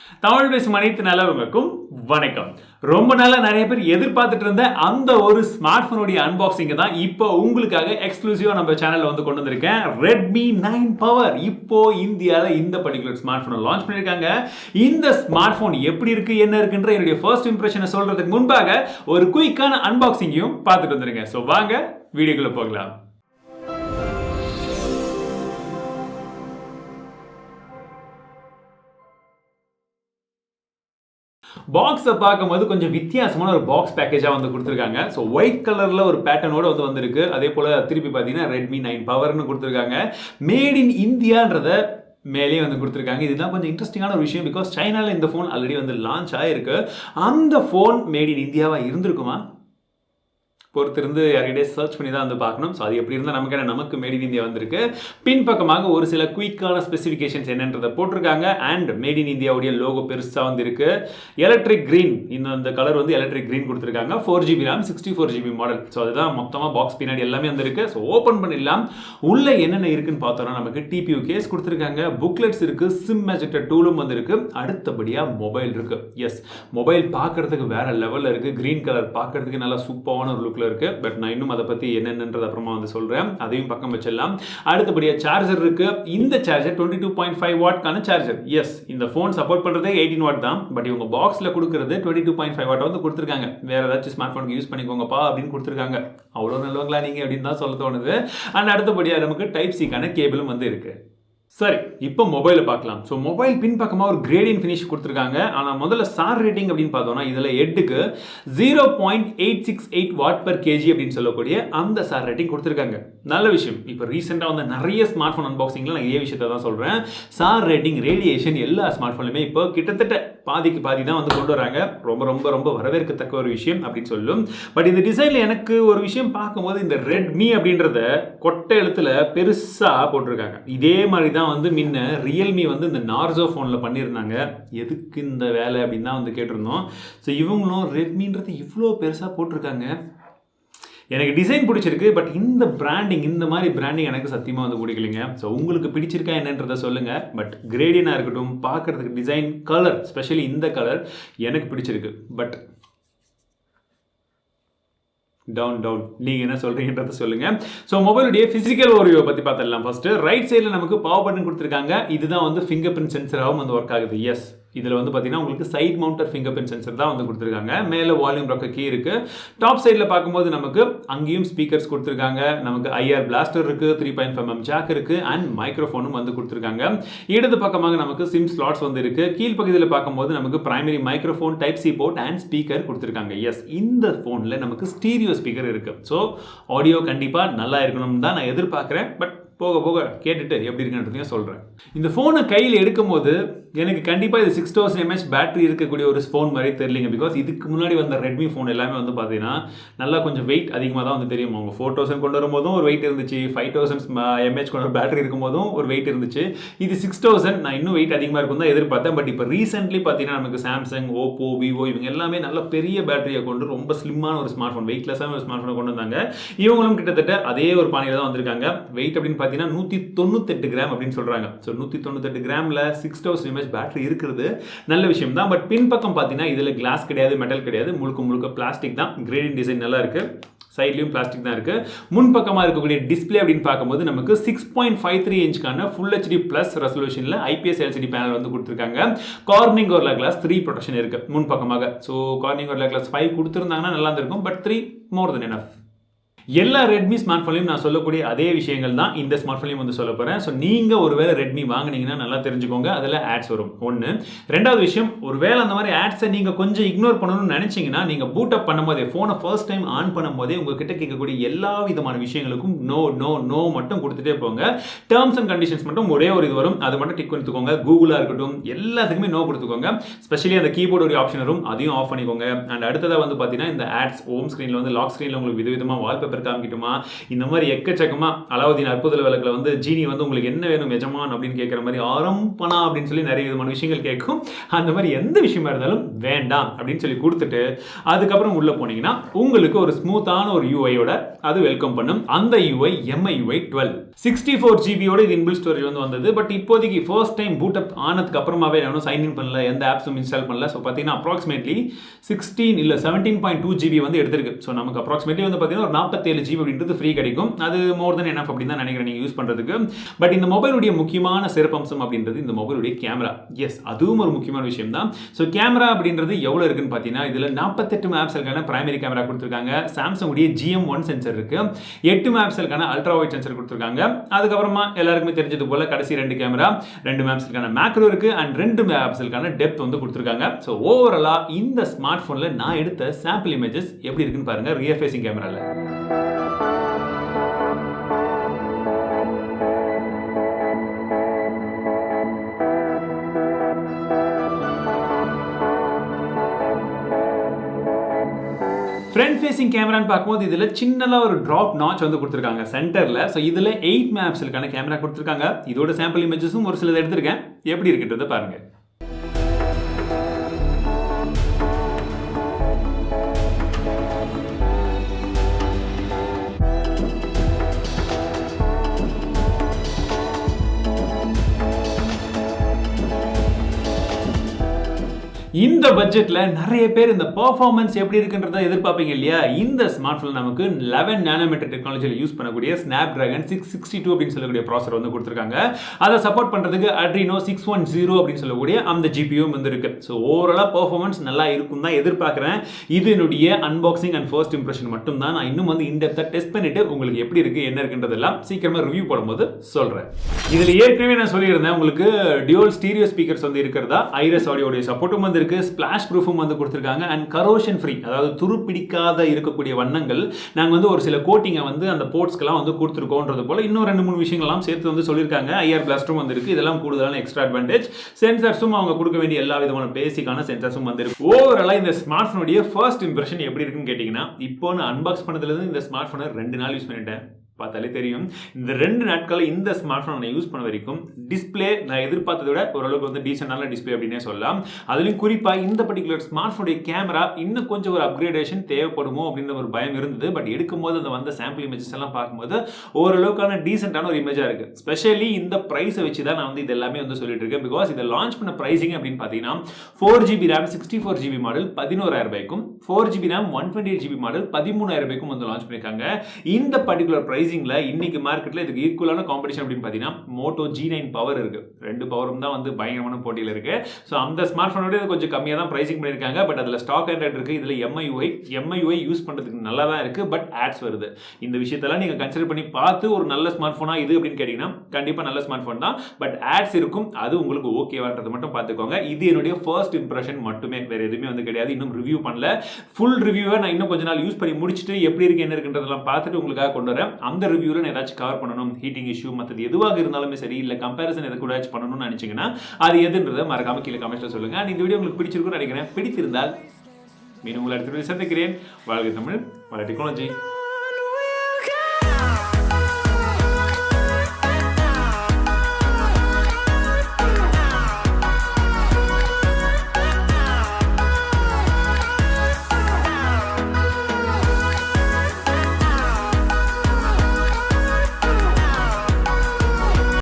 தமிழ் பேசும் அனைத்து நல்லவங்களுக்கும் வணக்கம். ரொம்ப நாளா நிறைய பேர் எதிர்பார்த்துட்டு இருந்த அந்த ஒரு ஸ்மார்ட் போனுடைய அன்பாக்சிங் தான் இப்போ உங்களுக்காக எக்ஸ்க்ளூசிவா நம்ம சேனல்ல வந்து கொண்டு வந்திருக்கேன். Redmi 9 Power இப்போ இந்தியால இந்த பர்టిక్యులர் ஸ்மார்ட் போனை லான்ச் பண்ணிருக்காங்க. இந்த ஸ்மார்ட் போன் எப்படி இருக்கு என்ன இருக்குன்ற என்னுடைய ஃபர்ஸ்ட் இம்ப்ரஷனை சொல்றதுக்கு முன்பாக ஒரு குயிக்கான அன்பாக்சிங்கையும் பார்த்துட்டு வந்துருங்க. ஸோ வாங்க வீடியோக்குள்ள போகலாம். பாக்ஸை பார்க்கும்போது கொஞ்சம் வித்தியாசமான ஒரு பாக்ஸ் பேக்கேஜாக வந்து கொடுத்துருக்காங்க. ஸோ ஒயிட் கலரில் ஒரு பேட்டர்னோட வந்து வந்திருக்கு. அதே போல் திருப்பி பார்த்தீங்கன்னா Redmi 9 Powerன்னு கொடுத்துருக்காங்க. மேட் இன் இந்தியான்றத மேலேயே வந்து கொடுத்துருக்காங்க. இதுதான் கொஞ்சம் இன்ட்ரெஸ்டிங்கான ஒரு விஷயம். பிகாஸ் சைனாவில் இந்த ஃபோன் ஆல்ரெடி வந்து லான்ச் ஆகிருக்கு. அந்த ஃபோன் மேட் இன் இந்தியாவாக இருந்திருக்குமா பொறுத்திருந்து யார்கிட்டே சர்ச் பண்ணி தான் வந்து பார்க்கணும். ஸோ அது எப்படி இருந்தால் நமக்கு மேட் இன் இந்தியா வந்திருக்கு. பின்பக்கமாக ஒரு சில குயிக்கான ஸ்பெசிஃபிகேஷன்ஸ் என்னன்றதை போட்டிருக்காங்க. அண்ட் மேட் இன் இந்தியாவுடைய லோகோ பெருசாக வந்து இருக்கு. எலக்ட்ரிக் கிரீன், இந்த கலர் வந்து எலக்ட்ரிக் கிரீன் கொடுத்துருக்காங்க. 4GB RAM 64GB model. So அதுதான் மொத்தமாக பாக்ஸ் பின்னாடி எல்லாமே வந்துருக்கு. ஸோ ஓப்பன் பண்ணிடலாம். உள்ள என்னென்ன இருக்குன்னு பார்த்தோம்னா நமக்கு டிபியூ கேஸ் கொடுத்துருக்காங்க, புக்லெட்ஸ் இருக்கு, சிம் எஜெக்டர் டூலும் வந்து இருக்கு. அடுத்தபடியாக மொபைல் இருக்கு. எஸ், மொபைல் பார்க்கறதுக்கு வேற லெவலில் இருக்கு. கிரீன் கலர் பார்க்கறதுக்கு நல்லா சூப்பரான ஒரு லுக்ல இருக்கு. பட் நான் இன்னும் அதை பத்தி என்னன்றது அப்புறமா வந்து சொல்றேன். அதையும் பக்கம் வச்சிடலாம். அடுத்தபடியா சார்ஜர் இருக்கு. இந்த சார்ஜர் 22.5 வாட்கான சார்ஜர். எஸ், இந்த போன் சப்போர்ட் பண்றதே 18 வாட் தான். பட் இவங்க பாக்ஸ்ல கொடுக்கறது 22.5 வாட் வந்து கொடுத்துருக்காங்க. வேற ஏதாச்சும் ஸ்மார்ட் போனுக்கு யூஸ் பண்ணிக்கோங்கப்பா அப்படின்னு கொடுத்துருக்காங்க. அவ்வளோ நல்லவங்களா நீங்க அப்படின்னு தான் சொல்ல தோணுது. அண்ட் அடுத்தபடியா நமக்கு டைப் சிக்கான கேபிளும் வந்து இருக்கு. சரி, இப்போ மொபைலை பார்க்கலாம். ஸோ மொபைல் பின்பக்கமாக ஒரு கிரேடியன் ஃபினிஷ் கொடுத்துருக்காங்க. ஆனால் முதல்ல சார் ரேட்டிங் அப்படின்னு பார்த்தோம்னா இதில் ஹெட்டுக்கு 0.868 வாட் பர் கேஜி அப்படின்னு சொல்லக்கூடிய அந்த சார் ரேட்டிங் கொடுத்துருக்காங்க. நல்ல விஷயம். இப்போ ரீசெண்டாக வந்து நிறைய ஸ்மார்ட் ஃபோன் அன்பாக்சிங்கில் நான் இதே விஷயத்தை தான் சொல்கிறேன். சார் ரேட்டிங், ரேடியேஷன் எல்லா ஸ்மார்ட் ஃபோன்லையுமே இப்போ கிட்டத்தட்ட பாதிக்கு பாதி தான் வந்து கொண்டு வராங்க. ரொம்ப ரொம்ப ரொம்ப வரவேற்கத்தக்க ஒரு விஷயம் அப்படின்னு சொல்லும். பட் இந்த டிசைனில் எனக்கு ஒரு விஷயம் பார்க்கும்போது இந்த ரெட்மி அப்படின்றத கொட்டை எழுத்தில் பெருசாக போட்டிருக்காங்க. இதே மாதிரி தான் வந்து முன்ன ரியல்மி வந்து இந்த நார்சோ ஃபோனில் பண்ணியிருந்தாங்க. எதுக்கு இந்த வேலை அப்படின்னு தான் வந்து கேட்டிருந்தோம். ஸோ இவங்களும் ரெட்மின்றது இவ்வளோ பெருசாக போட்டிருக்காங்க. எனக்கு டிசைன் பிடிச்சிருக்கு. பட் இந்த பிராண்டிங், இந்த மாதிரி பிராண்டிங் எனக்கு சத்தியமாக வந்து பிடிக்கலைங்க. ஸோ உங்களுக்கு பிடிச்சிருக்கா என்னன்றதை சொல்லுங்கள். பட் கிரேடியனாக இருக்கட்டும், பார்க்குறதுக்கு டிசைன், கலர், ஸ்பெஷலி இந்த கலர் எனக்கு பிடிச்சிருக்கு. பட் டவுன் நீங்கள் என்ன சொல்கிறீங்கன்றதை சொல்லுங்கள். ஸோ மொபைலுடைய ஃபிசிக்கல் ஓரியோவை பற்றி பார்த்துடலாம். ஃபஸ்ட்டு ரைட் சைடில் நமக்கு பவர் பட்டன் கொடுத்துருக்காங்க. இதுதான் வந்து ஃபிங்கர் பிரிண்ட் சென்சராகவும் வந்து ஒர்க் ஆகுது. எஸ், இதில் வந்து பார்த்தீங்கன்னா உங்களுக்கு சைட் மவுண்டர் ஃபிங்கர் பிரிண்ட் சென்சர் தான் வந்து கொடுத்துருக்காங்க. மேலே வால்யூம் ராக்கர் கீ இருக்குது. டாப் சைடில் பார்க்கும்போது நமக்கு அங்கேயும் ஸ்பீக்கர்ஸ் கொடுத்துருக்காங்க. நமக்கு ஐஆர் பிளாஸ்டர் இருக்குது, 3.5mm ஜாக் இருக்குது, அண்ட் மைக்ரோஃபோனும் வந்து கொடுத்துருக்காங்க. இடது பக்கமாக நமக்கு சிம் ஸ்லாட்ஸ் வந்து இருக்குது. கீழ் பகுதியில் பார்க்கும்போது நமக்கு primary microphone, type C port and speaker கொடுத்துருக்காங்க. எஸ், இந்த ஃபோனில் நமக்கு ஸ்டீரியோ ஸ்பீக்கர் இருக்குது. ஸோ ஆடியோ கண்டிப்பாக நல்லா இருக்கணும்னு தான் நான் எதிர்பார்க்குறேன். பட் போக போக கேட்டுட்டு எப்படி இருக்குன்றதையும் சொல்கிறேன். இந்த ஃபோனை கையில் எடுக்கும்போது எனக்கு கண்டிப்பாக இது 6000 mAh பேட்டரி இருக்கக்கூடிய ஒரு ஃபோன் மாதிரி தெரியலிங்க. பிகாஸ் இதுக்கு முன்னாடி வந்த ரெட்மி ஃபோன் எல்லாமே வந்து பார்த்தீங்கன்னா நல்லா கொஞ்சம் வெயிட் அதிகமாக தான் வந்து தெரியும். அவங்க 4000 கொண்டு வரும்போதும் ஒரு வெயிட் இருந்துச்சு, 5000 mAh கொண்ட பேட்டரி இருக்கும்போதும் ஒரு வெயிட் இருந்துச்சு. இது 6000, நான் இன்னும் வெயிட் அதிகமாக இருக்கும் தான் எதிர்பார்த்தேன். பட் இப்போ ரீசென்ட்லி பார்த்தீங்கன்னா நமக்கு சாம்சங், ஓப்போ, விவோ இவங்க எல்லாமே நல்ல பெரிய பேட்டரியை கொண்டு ரொம்ப ஸ்லிம்மான ஒரு ஸ்மார்ட் ஃபோன், வெயிட்லெஸ்ஸான ஒரு ஸ்மார்ட் ஃபோனை கொண்டு வந்தாங்க. இவங்களும் கிட்டத்தட்ட அதே ஒரு பாணியில் தான் வந்திருக்காங்க. வெயிட் அப்படின்னு பார்த்தீங்கன்னா 198 கிராம் அப்படின்னு சொல்கிறாங்க. ஸோ 198 கிராமில் 6000 mAh பேட்டரி இருக்கிறது நல்ல விஷயம் தான். பட் பின்பக்கம் பார்த்தீங்கன்னா இதில் கிளாஸ் கிடையாது, மெட்டல் கிடையாது, முழுக்க பிளாஸ்டிக் தான். கிரேடிங் டிசைன் நல்லா இருக்குது. சைட்லையும் பிளாஸ்டிக் தான் இருக்குது. முன்பக்கமாக இருக்கக்கூடிய டிஸ்பிளே அப்படின்னு பார்க்கும்போது நமக்கு 6.53 இன்ச்சுக்கான ஃபுல் ஹெச்டி ப்ளஸ் ரெசல்யூஷனில் ஐபிஎஸ் எல்சிடி பேனல் வந்து கொடுத்துருக்காங்க. கார்னிங் கோரில்லா கிளாஸ் 3 ப்ரொடெக்ஷன் இருக்குது முன்பக்கமாக. ஸோ கார்னிங் கோரில்லா கிளாஸ் 5 கொடுத்துருந்தாங்கன்னா நல்லா இருந்திருக்கும். But 3 more than enough. எல்லா ரெட்மி ஸ்மார்ட் ஃபோன்லையும் நான் சொல்லக்கூடிய அதே விஷயங்கள் தான் இந்த ஸ்மார்ட் ஃபோன்லையும் வந்து சொல்ல போகிறேன். ஸோ நீங்கள் ஒருவேளை ரெட்மி வாங்கினீங்கன்னா நல்லா தெரிஞ்சுக்கோங்க, அதில் ஆட்ஸ் வரும். ஒன்று. ரெண்டாவது விஷயம், ஒருவேளை அந்த மாதிரி ஆட்ஸை நீங்கள் கொஞ்சம் இக்னோர் பண்ணணும்னு நினச்சிங்கன்னா நீங்கள் பூட் அப் பண்ணும்போதே, ஃபோனை ஃபர்ஸ்ட் டைம் ஆன் பண்ணும்போதே உங்ககிட்ட கேட்கக்கூடிய எல்லா விதமான விஷயங்களுக்கும் நோ மட்டும் கொடுத்துட்டே போங்க. டேர்ம்ஸ் அண்ட் கண்டிஷன்ஸ் மட்டும் ஒரே ஒரு இது வரும், அதை மட்டும் டிக் கொடுத்துக்கோங்க. கூகுளாக இருக்கட்டும் எல்லாத்துக்குமே நோ கொடுத்துக்கோங்க. ஸ்பெஷலி அந்த கீபோர்டு ஒரு ஆப்ஷன் வரும், அதையும் ஆஃப் பண்ணிக்கோங்க. அண்ட் அடுத்ததாக வந்து பார்த்தீங்கன்னா இந்த ஆட்ஸ் ஹோம் ஸ்க்ரீனில் வந்து லாக் ஸ்க்ரீனில் உங்களுக்கு விதவிதமாக வால்பேப்பர் பேப்பர் காமிக்கட்டுமா, இந்த மாதிரி எக்கச்சக்கமா அலாவுதீன் அற்புத விளக்குல வந்து ஜீனி வந்து உங்களுக்கு என்ன வேணும் எஜமான் அப்படின்னு கேட்குற மாதிரி ஆரம்பனா அப்படின்னு சொல்லி நிறைய விதமான விஷயங்கள் கேட்கும். அந்த மாதிரி எந்த விஷயமா இருந்தாலும் வேண்டாம் அப்படின்னு சொல்லி கொடுத்துட்டு அதுக்கப்புறம் உள்ள போனீங்கன்னா உங்களுக்கு ஒரு ஸ்மூத்தான ஒரு யூஐயோட அது வெல்கம் பண்ணும். அந்த யூஐ MIUI 12 64GB இது இன்பில்ட் ஸ்டோரேஜ் வந்து வந்தது. பட் இப்போதைக்கு ஃபர்ஸ்ட் டைம் பூட் அப் ஆனதுக்கு அப்புறமாவே நான் சைன் இன் பண்ணல, எந்த ஆப்ஸும் இன்ஸ்டால் பண்ணல. ஸோ பார்த்தீங்கன்னா அப்ராக்சிமேட்லி 17.2GB வந்து எடுத்திருக்கு. ஸோ நமக்கு அப்ராக்சிமேட்லி வந்து பார்த்தீங்கன்னா ஒரு 47GB அப்படின்றது ஃப்ரீ கிடைக்கும். அது மோர் தென் எனஃப் அப்படின்னு தான் நினைக்கிறேன் நீங்கள் யூஸ் பண்ணுறதுக்கு. பட் இந்த மொபைலுடைய முக்கியமான சிறப்பம்சம் அப்படின்றது இந்த மொபைலுடைய கேமரா. எஸ், அதுவும் ஒரு முக்கியமான விஷயம் தான். ஸோ கேமரா அப்படின்றது எவ்வளோ இருக்குன்னு பார்த்தீங்கன்னா இதில் 48 மெகாபிக்சலுக்கான பிரைமரி கேமரா கொடுத்துருக்காங்க. சாம்சங் உடைய GM1 சென்சர் இருக்கு. 8 மெகாபிக்சலுக்கான அல்ட்ரா வைட் சென்சர் கொடுத்துருக்காங்க. அதுக்கப்புறமா எல்லாருக்குமே தெரிஞ்சது போல கடைசி 2 கேமரா 2 மெகாபிக்சலுக்கான மேக்ரோ இருக்கு அண்ட் 2 மெகாபிக்சலுக்கான டெப்த் வந்து கொடுத்துருக்காங்க. ஸோ ஓவராலா இந்த ஸ்மார்ட் போன்ல நான் எடுத்த சாம்பிள் இமேஜஸ் எப்படி இருக்குன்னு பாருங்க ரியர் ஃபேசிங் கேமரால. ஃப்ரண்ட் ஃபேசிங் கேமரான்னு பார்க்கும்போது இதில் சின்னதாக ஒரு ட்ராப் நாச் வந்து கொடுத்துருக்காங்க சென்டரில். ஸோ இதில் 8 மெகாபிக்சலுக்கான கேமரா கொடுத்துருக்காங்க. இதோட சாம்பிள் இமேஜஸும் ஒரு சிலது எடுத்திருக்கேன். எப்படி இருக்குன்றதை பாருங்க. இந்த பட்ஜெட்ல நிறைய பேர் இந்த பெர்ஃபார்மன்ஸ் எப்படி இருக்குன்றதை எதிர்பார்ப்பீங்க இல்லையா? இந்த ஸ்மார்ட் போன் நமக்கு 11 நானோமீட்டர் டெக்னாலஜியில் யூஸ் பண்ணக்கூடிய Snapdragon 662 அப்படின்னு சொல்லக்கூடிய ப்ராசஸர் வந்து கொடுத்துருக்காங்க. அதை சப்போர்ட் பண்றதுக்கு Adreno 610 அப்படின்னு சொல்லக்கூடிய அந்த GPU வந்து இருக்கு. ஸோ ஓவராலா பெர்ஃபார்மன்ஸ் நல்லா இருக்கும் தான் எதிர்பார்க்குறேன். இது என்னுடைய அன்பாக்சிங் அண்ட் ஃபர்ஸ்ட் இம்ப்ரெஷன் மட்டும் தான். நான் இன்னும் வந்து இன்டெப்தா டெஸ்ட் பண்ணிட்டு உங்களுக்கு எப்படி இருக்கு என்ன இருக்குன்றதெல்லாம் சீக்கிரமா ரிவ்யூ போடும்போது சொல்றேன். இதுல ஏற்கனவே நான் சொல்லியிருந்தேன் உங்களுக்கு டியூவல் ஸ்டீரியோ ஸ்பீக்கர்ஸ் வந்து இருக்கிறதா. ஐரஸ் ஆடியோடைய சப்போர்ட்டும் வந்து ஸ்பிளாஷ் ப்ரூஃபும் வந்து கொடுத்திருக்காங்க அண்ட் கரோஷன் ஃப்ரீ, அதாவது துருப்பிடிக்காத இருக்கக்கூடிய வண்ணங்கள் நாங்கள் வந்து ஒரு சில கோட்டிங்கை வந்து அந்த போர்ட்ஸ்க்கெல்லாம் வந்து கொடுத்துருக்கோன்றது போல இன்னும் 2-3 விஷயங்கள்லாம் சேர்த்து வந்து சொல்லியிருக்காங்க. IR பிளாஸ்டரும் வந்து இருக்கு. இதெல்லாம் கூடுதலான எக்ஸ்ட்ரா அட்வான்டேஜ். சென்சார்ஸும் அவங்க கொடுக்க வேண்டிய எல்லா விதமான பேசிக்கான சென்சார்ஸும் வந்து இருக்கு. ஓவராலா இந்த ஸ்மார்ட் போனுடைய ஃபர்ஸ்ட் இம்ப்ரெஷன் எப்படி இருக்குன்னு கேட்டீங்கன்னா, இப்போ நான் அன்பாக்ஸ் பண்ணதுலேருந்து இந்த ஸ்மார்ட் போனை 2 நாள் யூஸ் பண்ணிட்டேன். பார்த்தாலே தெரியும். இந்த 2 நாட்களில் இந்த ஸ்மார்ட் ஃபோன் நான் யூஸ் பண்ண வரைக்கும் டிஸ்பிளே நான் எதிர்பார்த்ததை விட ஓரளவுக்கு வந்து டீசெண்டான டிஸ்பிளே அப்படின்னே சொல்லலாம். அதுலேயும் குறிப்பாக இந்த பர்டிகுலர் ஸ்மார்ட் ஃபோனுடைய கேமரா இன்னும் கொஞ்சம் ஒரு அப்கிரேடேஷன் தேவைப்படுமோ அப்படின்ற ஒரு பயம் இருந்தது. பட் எடுக்கும்போது அந்த வந்த சாம்பிள் இமேஜஸ் எல்லாம் பார்க்கும்போது ஓரளவுக்கான டீசெண்டான ஒரு இமேஜாக இருக்குது. ஸ்பெஷலி இந்த ப்ரைஸை வச்சு தான் நான் வந்து இது எல்லாமே வந்து சொல்லிட்டு இருக்கேன். பிகாஸ் இதை லான்ச் பண்ண ப்ரைஸிங் அப்படின்னு பார்த்தீங்கன்னா 4GB RAM 64GB மாடல் 11,000 ரூபாய்க்கும் 4GB RAM 128GB மாடல் 13,000 ரூபாய்க்கும் வந்து லான்ச் பண்ணியிருக்காங்க. இந்த பர்டிகுலர் ப்ரைஸ் இன்னைக்கு மார்க்கெட்ல இதுக்கு ஈக்குவலான காம்படிஷன் அப்படின்னு பார்த்தீங்கன்னா Moto G9 பவர் இருக்கு. 2 பவரும் தான் வந்து பயங்கரமான போட்டியில் இருக்கு. ஸோ அந்த ஸ்மார்ட் போனோட கொஞ்சம் கம்மியாக தான் பிரைசிங் பண்ணியிருக்காங்க. பட் அதில் ஸ்டாக் ஆண்ட்ராய்டு இருக்கு. இதில் MIUI யூஸ் பண்ணுறதுக்கு நல்லா தான் இருக்கு. பட் ஆட்ஸ் வருது. இந்த விஷயத்தெல்லாம் நீங்கள் கன்சிடர் பண்ணி பார்த்து ஒரு நல்ல ஸ்மார்ட் போனா இது அப்படின்னு கேட்டீங்கன்னா கண்டிப்பாக நல்ல ஸ்மார்ட் போன் தான். பட் ஆட்ஸ் இருக்கும். அது உங்களுக்கு ஓகேவான்றது மட்டும் பார்த்துக்கோங்க. இது என்னுடைய ஃபர்ஸ்ட் இம்ப்ரெஷன் மட்டுமே, வேற எதுவுமே வந்து கிடையாது. இன்னும் ரிவ்யூ பண்ணல. ஃபுல் ரிவ்யூவை நான் இன்னும் கொஞ்ச நாள் யூஸ் பண்ணி முடிச்சுட்டு எப்படி இருக்கு என்ன இருக்குன்றதெல்லாம் பார்த்துட்டு உங்களுக்காக கொண்டு வரேன். அந்த ரிவ்யூவில் நான் ஏதாச்சும் கவர் பண்ணணும், ஹீட்டிங் இஷ்யூ மற்றது எதுவாக இருந்தாலுமே சரி, இல்லை கம்பேரிசன் எதை கூட பண்ணணும்னு நினைச்சீங்கன்னா அது எதுன்றதை மறக்காம கீழே கமெண்ட்ல சொல்லுங்க. இந்த வீடியோ உங்களுக்கு பிடிச்சிருக்கும்னு நினைக்கிறேன். பிடித்திருந்தால் மீண்டும் உங்களை அடுத்த சந்திக்கிறேன். வாழ்க தமிழ், வள டெக்னாலஜி.